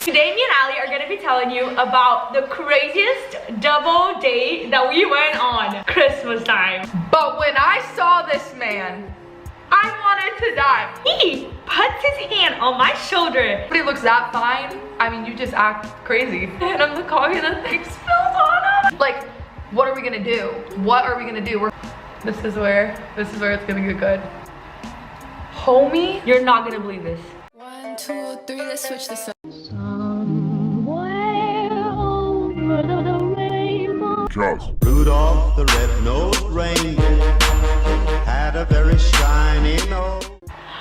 Today, me and Ali are going to be telling you about the craziest double date that we went on Christmas time. But when I saw this man, I wanted to die. He puts his hand on my shoulder. But he looks that fine. I mean, you just act crazy. And I'm the coffee and the thing spills on him. Like, what are we gonna do? What are we gonna do? This is where it's gonna get good. Homie, you're not gonna believe this. 1, 2, 3, let's switch this up. Just Rudolph the red-nosed reindeer had a very shiny nose.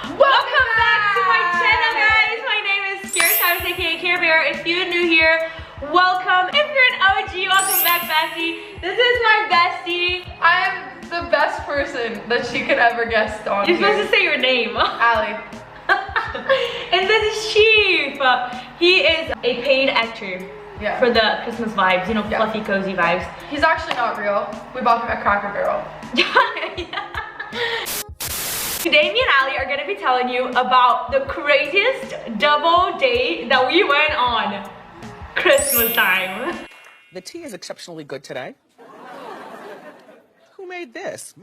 Welcome back to my channel, guys. My name is Scared aka Care Bear. If you're new here, welcome. If you're an OG, welcome back, bestie. This is my bestie. I am the best person that she could ever guest on. You're supposed to say your name. Ali. And this is Chief. He is a paid actor. Yeah. For the Christmas vibes, you know, fluffy, cozy vibes. He's actually not real. We bought him at Cracker Barrel. Today, me and Ali are going to be telling you about the craziest double date that we went on Christmas time. The tea is exceptionally good today. Who made this?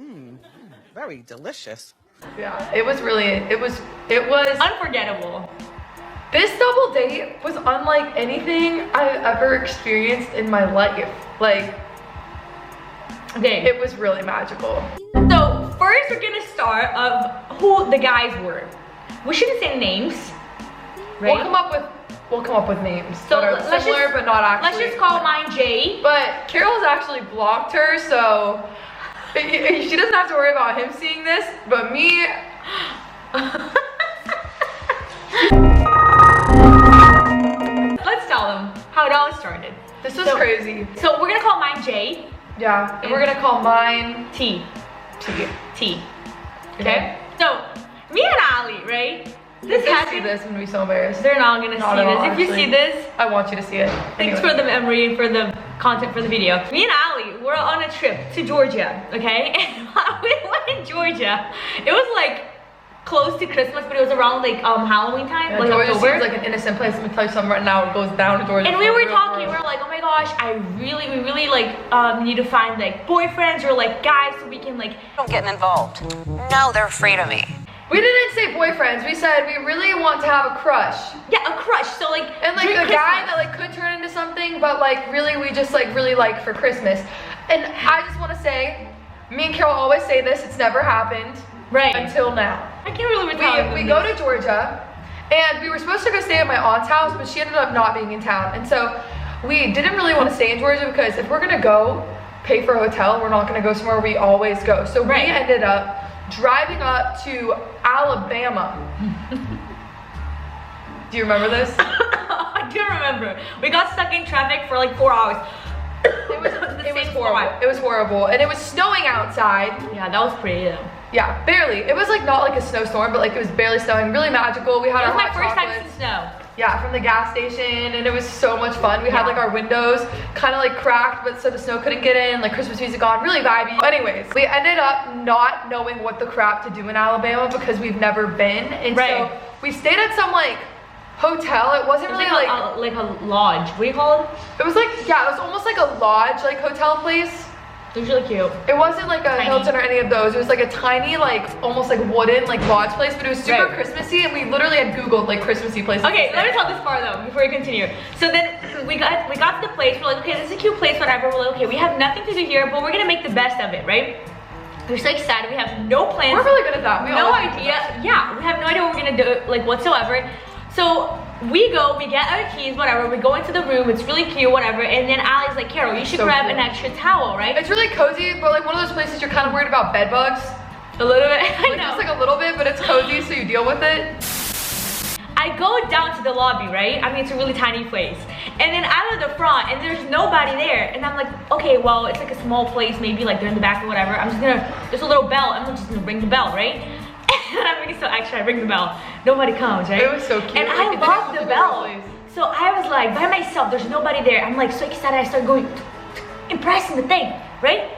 Very delicious. Yeah, it was Unforgettable. This double date was unlike anything I've ever experienced in my life. Like, Okay. it was really magical. So first we're gonna start of who the guys were. We shouldn't say names, right? We'll come up with names So that are let's similar just- but not actually. Let's just call mine Jay. But Carol's actually blocked her, so she doesn't have to worry about him seeing this. But me. Let's tell them how it all started. This was crazy. So we're gonna call mine Jay. Yeah, and we're gonna call mine T. T. T. Okay? So me and Ali, right? This see this, I'm gonna be so embarrassed. They're not gonna Not see at all, this. If you actually. see this, I want you to see it. thanks for the memory, for the content for the video. Me and Ali were on a trip to Georgia, okay? And while we were in Georgia, it was like close to Christmas, but it was around like Halloween time, Yeah, like Georgia October. seems like an innocent place. Let me tell you something right now. It goes down to Georgia. And we were real talking, we gross. were like, oh my gosh, we really like need to find like boyfriends or like guys so we can like. Don't get involved. No, they're afraid of me. We didn't say boyfriends. We said we really want to have a crush. Yeah, a crush. So like. And like during a guy Christmas. that like could turn into something, but like really we just like really like for Christmas. And I just want to say, me and Carol always say this. It's never happened. Right. Until now. I can't really retell We go to Georgia, and we were supposed to go stay at my aunt's house, but she ended up not being in town. And so we didn't really want to stay in Georgia because if we're gonna go pay for a hotel, we're not gonna go somewhere we always go. So we ended up driving up to Alabama. Do you remember this? I do remember. We got stuck in traffic for like 4 hours. It was horrible. It was horrible, and it was snowing outside. Yeah, that was pretty though. Yeah, barely. It was like not like a snowstorm, but like it was barely snowing. Really magical. We had It our was my hot first time chocolates. to snow. Yeah, from the gas station, and it was so much fun. We had like our windows kind of like cracked, but so the snow couldn't get in. Like Christmas music on, really vibey. Anyways, we ended up not knowing what the crap to do in Alabama because we've never been, and so we stayed at some like hotel. It wasn't really like a lodge. What do you call it? It was like, yeah, it was almost like a lodge, like hotel place. It was really cute. It wasn't like a Hilton or any of those. It was like a tiny, like almost like wooden, like lodge place, but it was super Christmassy, and we literally had Googled like Christmassy places. Okay, let me tell this part though before we continue. So then we got to the place. We're like, okay, this is a cute place, whatever. We're like, okay, we have nothing to do here, but we're gonna make the best of it, right? We're so excited. We have no plans. We're really good at that. We no always do idea. that. Yeah, we have no idea what we're gonna do, like whatsoever. So we go, we get our keys, whatever. We go into the room. It's really cute, whatever. And then Ali's like, Carol, you should grab an extra towel, right? It's really cozy, but like one of those places you're kind of worried about bed bugs. A little bit. I Like, know. just like a little bit, but it's cozy, so you deal with it. I go down to the lobby, right? I mean, it's a really tiny place. And then out of the front, and there's nobody there. And I'm like, okay, well, it's like a small place, maybe like they're in the back or whatever. I'm just gonna, there's a little bell. I'm just gonna ring the bell, right? And I'm being so extra, I ring the bell. Nobody comes, right? It was so cute. And Like, I it love didn't the look like a bell. place. So I was like, by myself, there's nobody there. I'm like so excited, I start going, impressing the thing, right?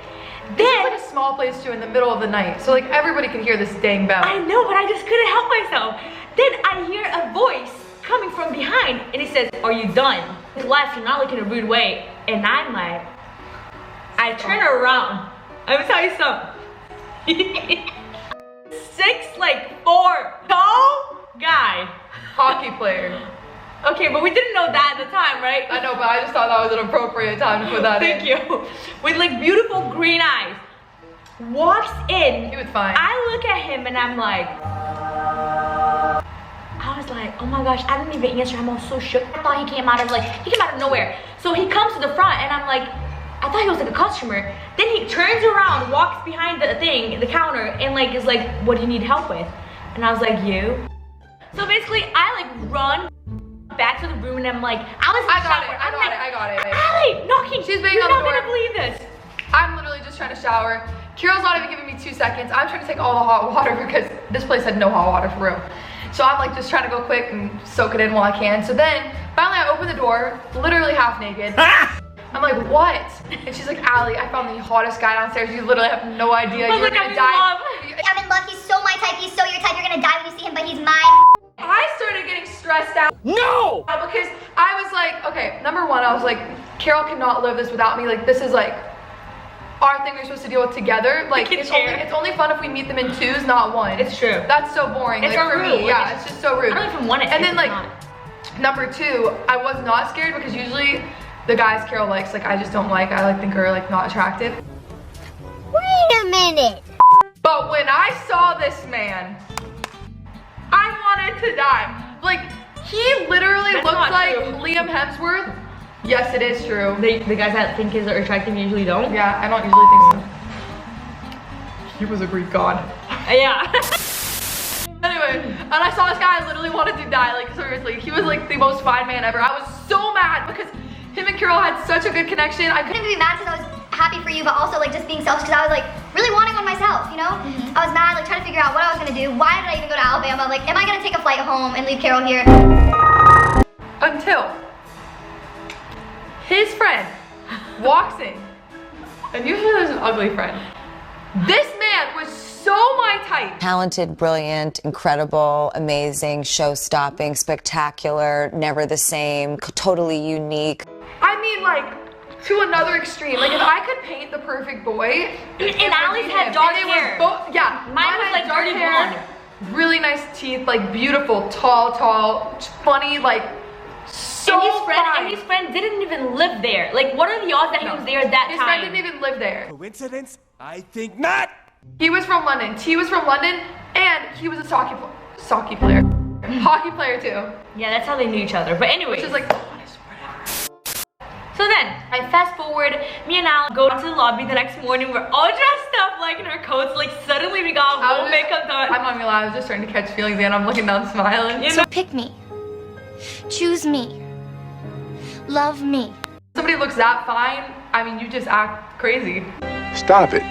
It's Then, like a small place too in the middle of the night, so like everybody can hear this dang bell. I know, but I just couldn't help myself. Then I hear a voice coming from behind and he says, are you done? He left, not like in a rude way. And I'm like, I turn around. Let me tell you something. 6'4" tall guy. Hockey player. Okay, but we didn't know that at the time, right? I know, but I just thought that was an appropriate time to put that in. Thank you. With like beautiful green eyes. Walks in. He was fine. I look at him and I'm like, I was like, oh my gosh, I didn't even answer. I'm all so shook. I thought he came out of nowhere. So he comes to the front and I'm like, I thought he was like a customer. Then he turns around, walks behind the thing, the counter, and like is like, what do you need help with? And I was like, you? So basically I like run back to the room and I'm like, I got it. Allie, knocking. She's banging You're on the not door. gonna believe this. I'm literally just trying to shower. Kira's not even giving me 2 seconds. I'm trying to take all the hot water because this place had no hot water for real. So I'm like just trying to go quick and soak it in while I can. So then finally I open the door, literally half naked. I'm like, what? And she's like, Allie, I found the hottest guy downstairs. You literally have no idea. You're gonna die. I'm in love. He's so my type. He's so your type. You're gonna die when you see him, but he's mine. I started getting stressed out. No! Because I was like, okay, number one, I was like, Carol cannot live this without me. Like, this is like our thing we're supposed to deal with together. Like, it's only fun if we meet them in twos, not one. It's true. That's so boring. It's like, so for rude. me, yeah, it's just so rude. I don't even want it. And then like, number two, I was not scared because usually the guys Carol likes, like, I just don't like. I like think are like not attractive. Wait a minute. But when I saw this man, I wanted to die. Like, he literally looked like Liam Hemsworth. Yes, it is true. The guys that think is attractive usually don't. Yeah, I don't usually think so. He was a Greek god. Yeah. Anyway, and I saw this guy, I literally wanted to die, like seriously. He was like the most fine man ever. I was so mad because him and Carol had such a good connection. I couldn't Be mad because I was happy for you, but also like just being selfish because I was like really wanting one myself, you know? I was mad, like trying to figure out what I was gonna do. Why did I even go to Alabama? Like, am I gonna take a flight home and leave Carol here? until his friend walks in, and usually there's an ugly friend. This man was so my type. Talented, brilliant, incredible, amazing, show-stopping, spectacular, never the same, totally unique. I mean, like, to another extreme. Like, if I could paint the perfect boy, and Allie's had dark hair. Yeah, mine was like dirty blonde. Really nice teeth, like beautiful, tall, funny, like so and his friend didn't even live there. Like, what are the odds that he was there at that His time? friend didn't even live there. Coincidence? I think not. He was from London. T was from London, and he was a hockey player. Hockey player too. Yeah, that's how they knew each other. But anyway, which is like, so then, I fast forward, me and Al go to the lobby the next morning. We're all dressed up like in our coats. Like, suddenly we got full makeup done. I'm not gonna lie, I was just starting to catch feelings and I'm looking down smiling. You know? Pick me. Choose me. Love me. Somebody looks that fine, I mean, you just act crazy. Stop it.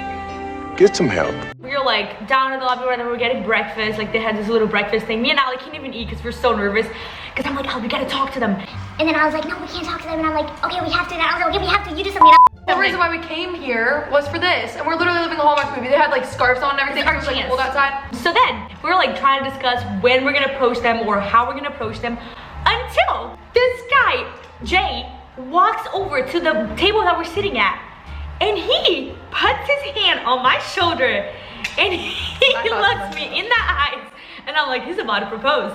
Get some help. We were like down in the lobby where they were getting breakfast. Like, they had this little breakfast thing. Me and Ali can't even eat because we're so nervous. Because I'm like, oh, we gotta talk to them. And then I was like, no, we can't talk to them. And I'm like, okay, we have to. And I was like, okay, we have to. You do something. The reason why we came here was for this, and we're literally living a Hallmark movie. They had like scarves on and everything. It was like cold outside. So then we were like trying to discuss when we're gonna approach them or how we're gonna approach them, until this guy Jay walks over to the table that we're sitting at, and he puts his hand on my shoulder, and he looks me in the eyes, and I'm like, he's about to propose.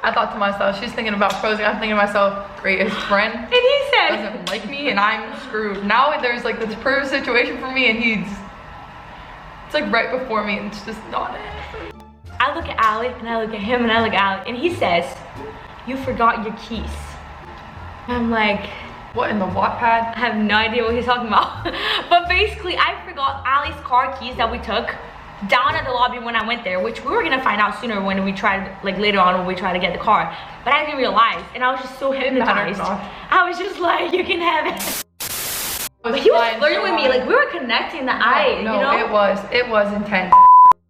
I thought to myself, she's thinking about proposing. I'm thinking to myself, greatest friend. And he said, doesn't like me and I'm screwed. Now there's like this perfect situation for me and it's like right before me and it's just not it. I look at Allie and I look at him and I look at Allie and he says, you forgot your keys. I'm like, what in the Wattpad? I have no idea what he's talking about. But basically I forgot Allie's car keys that we took down at the lobby when I went there, which we were gonna find out sooner when we tried, like later on when we tried to get the car. But I didn't realize, and I was just so hypnotized. I was just like, you can have it. But he was flirting with me, like we were connecting the eye, no, you know? it was intense.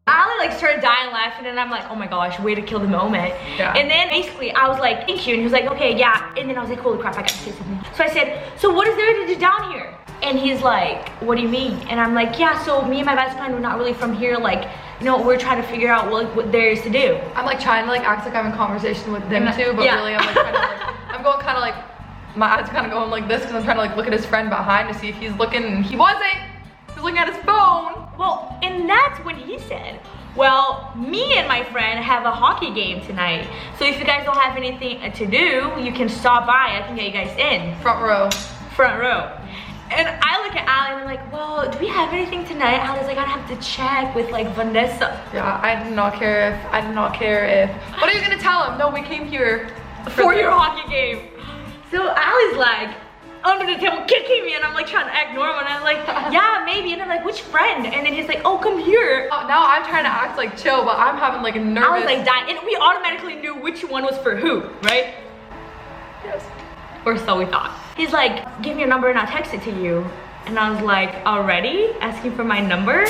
Ali like started dying laughing and I'm like, oh my gosh, way to kill the moment. Yeah. And then basically I was like, thank you, and he was like, okay, yeah. And then I was like, holy crap, I gotta say something. So I said, so what is there to do down here? And he's like, what do you mean? And I'm like, yeah, so me and my best friend, we're not really from here. Like, you know, we're trying to figure out what there is to do. I'm like trying to like act like I'm in conversation with them too, but yeah. really I'm like trying to like, I'm going kind of like, my eyes kind of going like this because I'm trying to like look at his friend behind to see if he's looking, and he wasn't. He was looking at his phone. Well, and that's when he said, well, me and my friend have a hockey game tonight. So if you guys don't have anything to do, you can stop by. I can get you guys in. Front row. Front row. And I look at Allie and I'm like, well, do we have anything tonight? Allie's like, I'd have to check with like Vanessa. Yeah, I did not care if. What are you gonna tell him? No, we came here for your hockey game. So Allie's like, under the table kicking me, and I'm like trying to act normal, and I'm like, yeah, maybe. And I'm like, which friend? And then he's like, oh, come here. Now I'm trying to act like chill, but I'm having like a nervous. I was like dying, and we automatically knew which one was for who, right? Yes. Or so we thought. He's like, give me your number and I'll text it to you. And I was like, already? Asking for my number?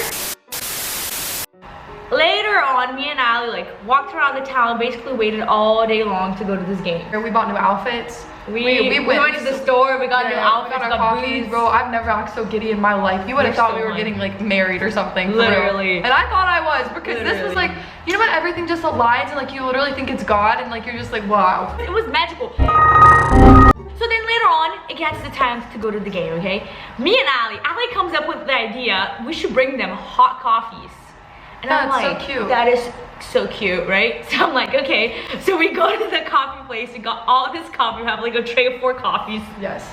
Later on, me and Allie like walked around the town, basically waited all day long to go to this game. We bought new outfits. We went to the store, we got new outfits, got our coffees, boots. bro. I've never acted so giddy in my life. You would have thought we were getting like married or something. Literally. And I thought I was, because this was like, you know when everything just aligns and like you literally think it's God and like you're just like, wow. It was magical. So then later on, it gets the time to go to the game, okay? Me and Allie comes up with the idea, we should bring them hot coffees. And I'm like, so cute. That is so cute, right? So I'm like, okay. So we go to the coffee place, we got all this coffee, we have like a tray of 4 coffees. Yes.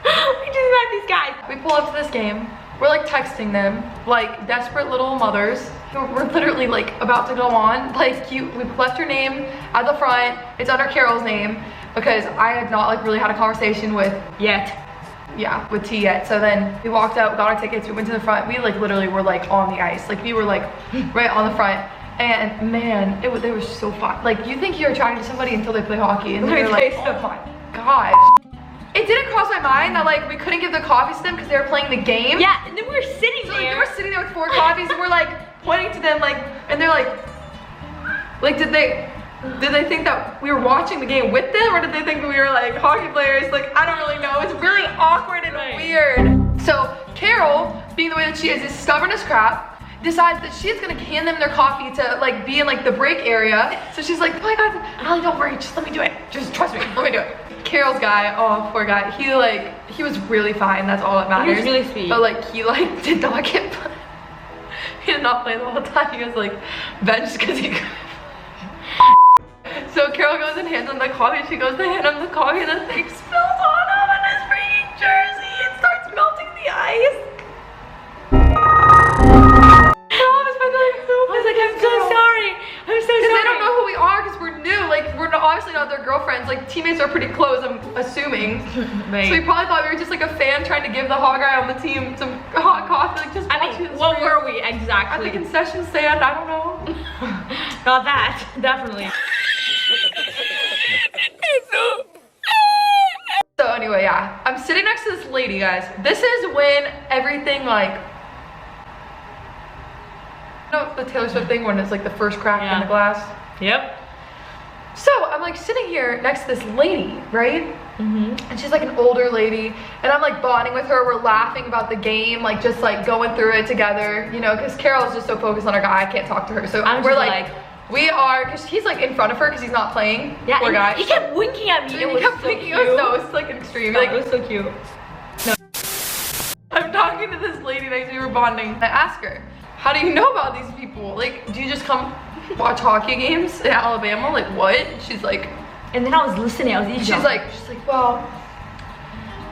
We just met these guys. We pull up to this game, we're like texting them, like desperate little mothers. We're literally like about to go on. Like we left her name at the front, it's under Carol's name, because I had not like really had a conversation with with T yet. So then we walked out, got our tickets, we went to the front. We like literally were like on the ice. Like we were like right on the front. And man, they were so fun. Like you think you're attracted to somebody until they play hockey, and they're like, oh my gosh. It didn't cross my mind that like we couldn't give the coffees to them because they were playing the game. Yeah, and then we were sitting there. Like, we were sitting there with 4 coffees and we're like pointing to them like, and they're like did they think that we were watching the game with them, or did they think we were like hockey players? Like, I don't really know. It's really awkward and weird. So Carol, being the way that she is stubborn as crap, decides that she's gonna hand them their coffee to like be in like the break area. So she's like, oh my God, Allie, don't worry, just let me do it. Just trust me, let me do it. Carol's guy, oh poor guy, he was really fine, that's all that matters. He was really sweet. But like he like did not get he did not play the whole time. He was like benched because he couldn't. So Carol goes and hands him the coffee. She goes to hand him the coffee and the thing spills on him and his freaking jersey. It starts melting the ice. I was like, I'm so sorry. I'm so sorry. Because they don't know who we are because we're new. Like, we're obviously not their girlfriends. Like, teammates are pretty close, I'm assuming. Right. So we probably thought we were just like a fan trying to give the hot guy on the team some hot coffee. Like, just I mean, what were we exactly? At the concession stand, I don't know. Not that, definitely. So anyway, yeah, I'm sitting next to this lady, guys. This is when everything like, you know the Taylor Swift thing when it's like the first crack in the glass? Yep. So I'm like sitting here next to this lady, right? And she's like an older lady, and I'm like bonding with her. We're laughing about the game, like just like going through it together, you know, because Carol's just so focused on her guy, I can't talk to her. So we're like we are, because he's like in front of her because he's not playing. Yeah, poor guy. He kept winking at me. He kept winking. No, it's like an extreme. No, like, it was so cute. No. I'm talking to this lady next to me, we're bonding. I ask her, how do you know about these people? Like, do you just come watch hockey games in Alabama? Like, what? She's like, and then I was listening, I was eavesdropping. She's like, well,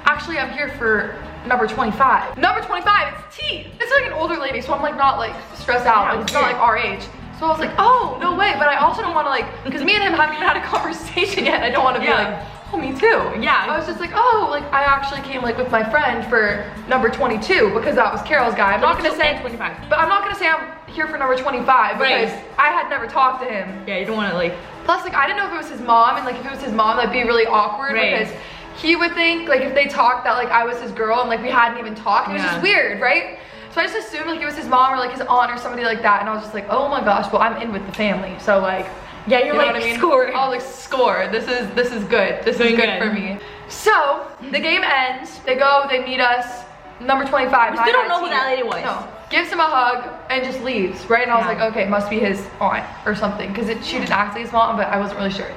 actually I'm here for number 25. Number 25, it's T. It's like an older lady, so I'm like not like stressed out. Like, it's not like our age. So I was like, oh, no way. But I also don't want to like, because me and him haven't even had a conversation yet. I don't want to be like, oh, me too. Yeah. I was just like, oh, like I actually came like with my friend for number 22 because that was Carol's guy. I'm not going to say 25. But I'm not going to say I'm here for number 25 because I had never talked to him. Yeah, you don't want to like. Plus, like, I didn't know if it was his mom, and like if it was his mom, that'd be really awkward because he would think like if they talked that like I was his girl and like we hadn't even talked. It was just weird, right? So I just assumed like it was his mom or like his aunt or somebody like that, and I was just like, oh my gosh, well I'm in with the family, so like, yeah, you're like, what I mean? Score. Oh, like score. This is good. This is good for me. So the game ends. They go. They meet us. Number 25. We still don't know who that lady was. No. gives him a hug, and just leaves, right? And I was like, okay, it must be his aunt or something, because she didn't act like his mom, but I wasn't really sure.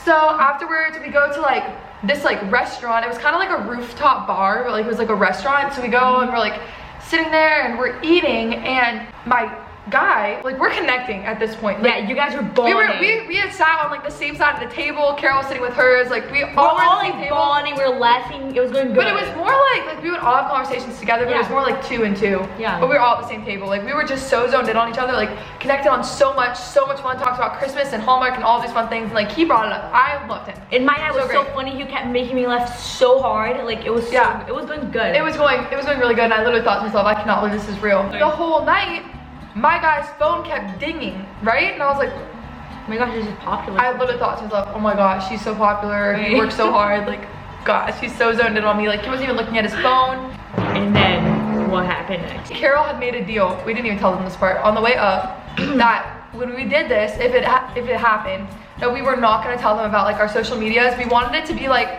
So afterwards, we go to like this like restaurant. It was kind of like a rooftop bar, but like it was like a restaurant. So we go and we're like sitting there and we're eating, and my guy, like we're connecting at this point. Like, yeah, you guys were bonding. We had sat on like the same side of the table. Carol was sitting with hers. Like we We're all were all at the same like table. bonding, we were laughing, it was going good. But it was more like we would all have conversations together, but it was more like 2 and 2. Yeah. But we were all at the same table. Like we were just so zoned in on each other, like connected on so much fun. Talked about Christmas and Hallmark and all these fun things. And like he brought it up. I loved him. And my guy was so great. funny. He kept making me laugh so hard. Like it was it was going good. It was going really good, and I literally thought to myself, I cannot believe this is real. The whole night, my guy's phone kept dinging, right? And I was like, oh my gosh, this is popular. I literally thought to myself, oh my gosh, she's so popular. He works so hard. Like, gosh, he's so zoned in on me. Like, he wasn't even looking at his phone. And then what happened next? Carol had made a deal. We didn't even tell them this part on the way up that when we did this, if it happened, that we were not going to tell them about like our social medias. We wanted it to be like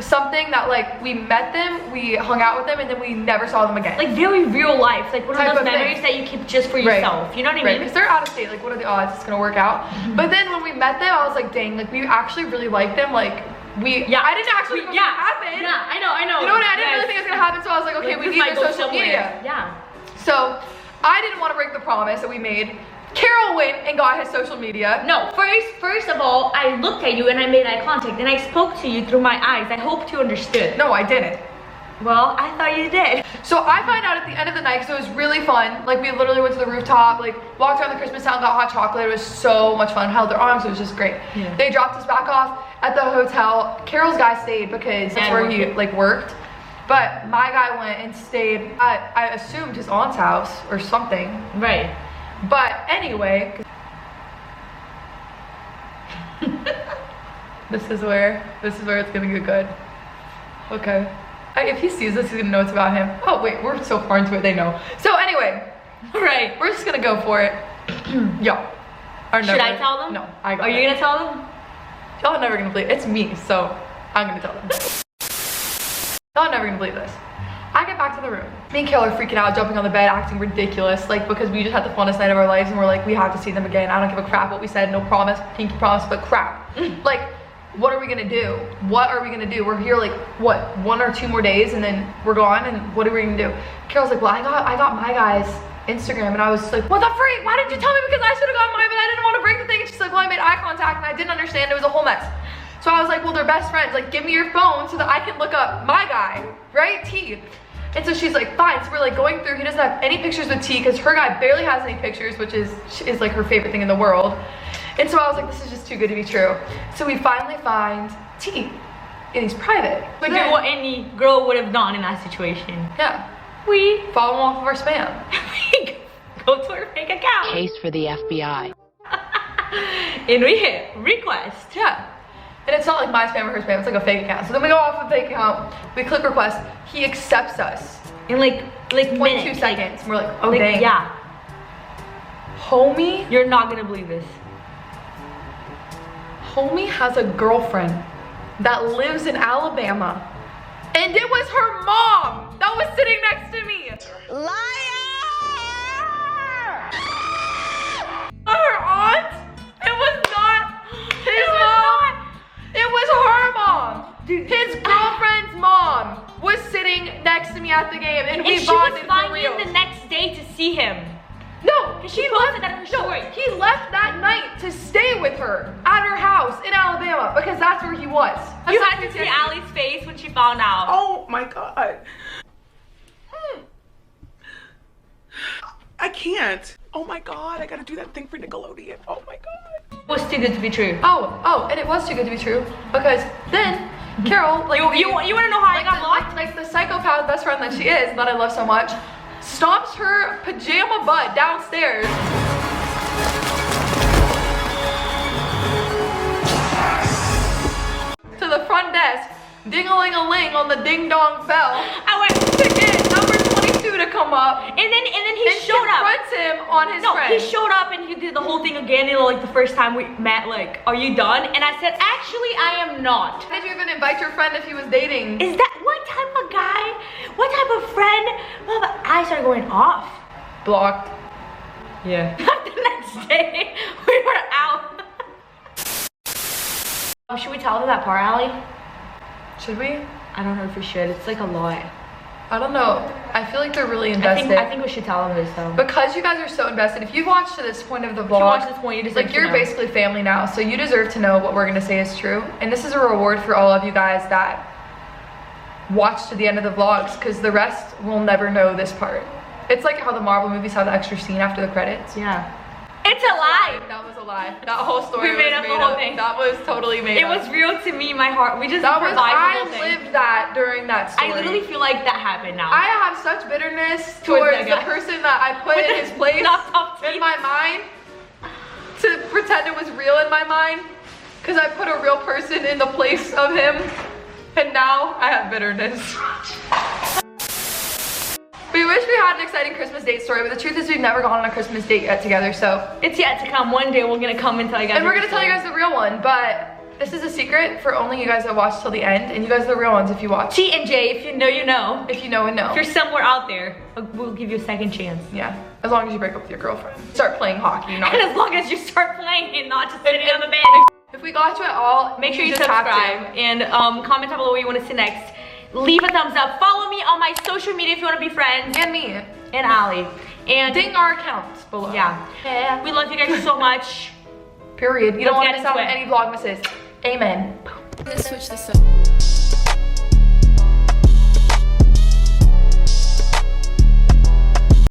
something that like we met them, we hung out with them, and then we never saw them again. Like very real life, like one of Type those of memories thing. that you keep just for yourself. You know what I mean? Because they're out of state. Like, what are the odds it's gonna work out? But then when we met them, I was like, dang, like we actually really liked them. Like I didn't actually think it was gonna happen. Yeah, I know. You know what? I didn't really think it was gonna happen. So I was like, okay, we need their social media. Yeah. So I didn't want to break the promise that we made. Carol went and got his social media. No, first of all, I looked at you and I made eye contact and I spoke to you through my eyes. I hoped you understood. No, I didn't. Well, I thought you did. So I find out at the end of the night, because it was really fun. Like we literally went to the rooftop, like walked around the Christmas town, got hot chocolate. It was so much fun. Held their arms. It was just great. Yeah. They dropped us back off at the hotel. Carol's guy stayed because that's where he like worked. But my guy went and stayed at, I assumed, his aunt's house or something. Right. But anyway, this is where it's gonna get good. Okay. If he sees this, he's gonna know it's about him. Oh wait, we're so far into it, they know. So anyway, right, we're just gonna go for it. Yeah. Should I tell them? No, I got Are it. you gonna tell them? Y'all are never gonna believe it. It's me, so I'm gonna tell them. Y'all are never gonna believe this. I get back to the room. Me and Carol are freaking out, jumping on the bed, acting ridiculous, like because we just had the funnest night of our lives and we're like, we have to see them again. I don't give a crap what we said, no promise, pinky promise, but crap. Like, what are we gonna do? What are we gonna do? We're here like, what, 1 or 2 more days and then we're gone, and what are we gonna do? Carol's like, well, I got my guy's Instagram, and I was like, what the freak? Why didn't you tell me? Because I should have got mine, but I didn't want to break the thing. And she's like, well, I made eye contact and I didn't understand. It was a whole mess. So I was like, well, they're best friends. Like, give me your phone so that I can look up my guy, right? T. And so she's like, fine. So we're like going through. He doesn't have any pictures with T because her guy barely has any pictures, which is like her favorite thing in the world. And so I was like, this is just too good to be true. So we finally find T, and he's private. We do what any girl would have done in that situation. Yeah. We follow him off of our spam. Go to our fake account. Case for the FBI. And we hit request. Yeah. And it's not like my spam or her spam, it's like a fake account. So then we go off the fake account, we click request, he accepts us. In like 0.2 seconds. We're like, oh dang. Yeah. Homie? You're not gonna believe this. Homie has a girlfriend that lives in Alabama. And it was her mom that was sitting next to me. Liar! Her aunt? It was not his mom. It was her mom. Dude, his girlfriend's mom was sitting next to me at the game, and we she bonded was flying for real. in the next day to see him. No, she posted that in her story. He left that night to stay with her at her house in Alabama because that's where he was. You had to see Allie's face when she found out. Oh my God. I can't. Oh my God, I gotta do that thing for Nickelodeon. Oh my God. It was too good to be true. Oh, and it was too good to be true because then Carol, like you want to know how I got blocked? Like the psychopath best friend that she is, that I love so much, stomps her pajama butt downstairs. To the front desk, ding-a-ling-a-ling on the ding-dong bell. I went to get number 22 to come up. And then he showed up. Confronts him on his friend. He showed up and he did the whole thing again. You know, like the first time we met, like, are you done? And I said, actually, I am not. Did you even invite your friend if he was dating? Is that what type of guy? What type of friend? Well, I started going off. blocked. Yeah. The next day, we were out. Should we tell them that part, Allie? Should we? I don't know if we should. It's like a lot. I don't know. I feel like they're really invested. I think we should tell them this though. Because you guys are so invested. If you've watched to this point of the vlog, If you watch this point, you deserve like to you're know. basically family now, so you deserve to know what we're gonna say is true. And this is a reward for all of you guys that watch to the end of the vlogs, because the rest will never know this part. It's like how the Marvel movies have the extra scene after the credits. Yeah. It's a lie. That was a lie. That whole story We made was up the made whole up. thing. That was totally made It up. was real to me, my heart. We just That was, improvised the I whole thing. lived that during that story. I literally feel like that happened now. I have such bitterness Towards towards that the guy. person that I put in his place knocked off in teeth. my mind to pretend it was real in my mind, because I put a real person in the place of him, and now I have bitterness. We wish we had an exciting Christmas date story, but the truth is we've never gone on a Christmas date yet together, so. It's yet to come. One day we're gonna come and tell you guys. And we're gonna tell you guys the real one, but this is a secret for only you guys that watch till the end, and you guys are the real ones if you watch. T and J, if you know, you know. If you know and know. If you're somewhere out there, we'll give you a second chance. Yeah, as long as you break up with your girlfriend. Start playing hockey, not And as long as you start playing and not just sitting on the bed. If we got you at all, Make sure you just have to. subscribe and comment down below what you want to see next. Leave a thumbs up. Follow me on my social media if you want to be friends. And me. And Allie. And Ding our accounts below. yeah. We love you guys so much. Period. You don't Let's want get to miss out into on it. any vlogmases. Amen. Let's switch this up.